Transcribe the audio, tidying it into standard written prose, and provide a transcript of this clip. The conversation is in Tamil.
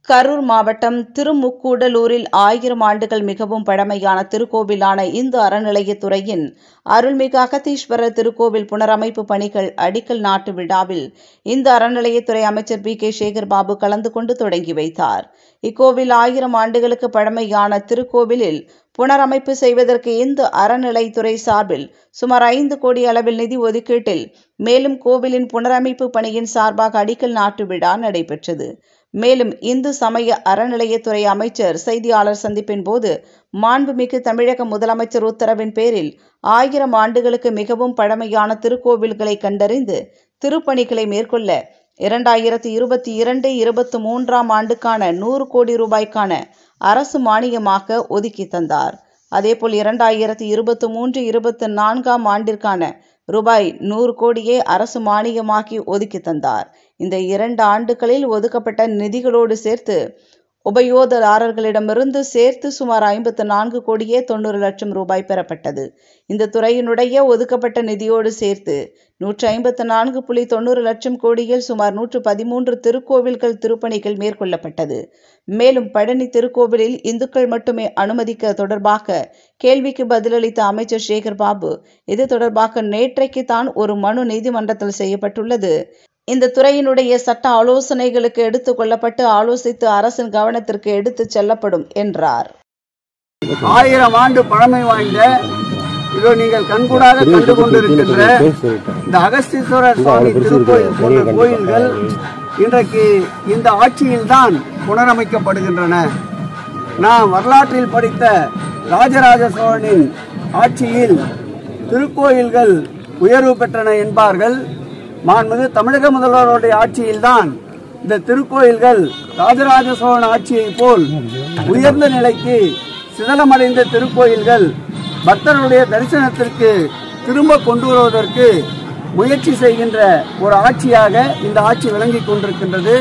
கரூர் மாவட்டம் திருமுக்கூடலூரில் 1000 ஆண்டுகள் மிகவும் பழமையான திருக்கோவிலான இந்து அறநிலையத்துறையின் அருள்மிகு அகத்தீஸ்வரர் திருக்கோவில் புனரமைப்பு பணிகள் அடிக்கல் நாட்டு விழாவில் இந்து அறநிலையத்துறை அமைச்சர் பி.கே. சேகர் பாபு கலந்து கொண்டு தொடங்கி வைத்தார். இக்கோவில் 1000 ஆண்டுகளுக்கு பழமையான திருக்கோவிலில் புனரமைப்பு செய்வதற்கு இந்து அறநிலையத்துறை சார்பில் சுமார் 5 கோடி அளவில் நிதி ஒதுக்கீட்டில் மேலும் கோவிலின் புனரமைப்பு பணியின் சார்பாக அடிக்கல் நாட்டு விழா நடைபெற்றது. மேலும் இந்து சமய அறநிலையத்துறை அமைச்சர் செய்தியாளர் சந்திப்பின் போது மாண்புமிகு தமிழக முதலமைச்சர் உத்தரவின் பேரில் 1000 ஆண்டுகளுக்கு மிகவும் பழமையான திருக்கோவில்களை கண்டறிந்து திருப்பணிகளை மேற்கொள்ள 2022-23 ஆண்டுக்கான 100 கோடி ரூபாய்க்கான அரசு மானியமாக ஒதுக்கி தந்தார். அதேபோல் 2023-24 ஆண்டிற்கான ரூபாய் 100 கோடியே அரசு மானியமாக்கி ஒதுக்கி தந்தார். இந்த 2 ஆண்டுகளில் ஒதுக்கப்பட்ட நிதிகளோடு சேர்த்து உபயோகதாரர்களிடமிருந்து சேர்த்து சுமார் 54 கோடியே 90 லட்சம் ரூபாய் பெறப்பட்டது. இந்த துறையினுடைய ஒதுக்கப்பட்ட நிதியோடு சேர்த்து 154.90 லட்சம் கோடியில் சுமார் 113 திருக்கோவில்கள் திருப்பணிகள் மேற்கொள்ளப்பட்டது. மேலும் பழனி திருக்கோவிலில் இந்துக்கள் மட்டுமே அனுமதிக்க தொடர்பாக கேள்விக்கு பதிலளித்த அமைச்சர் சேகர் பாபு, இது தொடர்பாக நேற்றைக்கு தான் ஒரு மனு நீதிமன்றத்தில் செய்யப்பட்டுள்ளது. இந்த துறையினுடைய சட்ட ஆலோசனைகளுக்கு எடுத்துக் கொள்ளப்பட்டு ஆலோசித்து அரசின் கவனத்திற்கு எடுத்துச் செல்லப்படும் என்றார். 1000 ஆண்டு பழமை வாய்ந்த இதோ நீங்கள் கண்கூடாக கண்டு கொண்டிருக்கின்ற இந்த அகஸ்தீஸ்வரர் சுவாமி திருக்கோயில் போன்ற கோயில்கள் இன்றைக்கு இந்த ஆட்சியில்தான் புனரமைக்கப்படுகின்றன. நாம் வரலாற்றில் படித்த ராஜராஜ சோழனின் ஆட்சியில் திருக்கோயில்கள் உயர்வு பெற்றன என்பார்கள். மாண்புமிகு தமிழக முதல்வருடைய ஆட்சியில்தான் இந்த திருக்கோயில்கள் ராஜராஜ சோழன் ஆட்சியை போல் உயர்ந்த நிலைக்கு சிதலமடைந்த திருக்கோயில்கள் பக்தர்களுடைய தரிசனத்திற்கு திரும்ப கொண்டு வருவதற்கு முயற்சி செய்கின்ற ஒரு ஆட்சியாக இந்த ஆட்சி விளங்கிக் கொண்டிருக்கின்றது.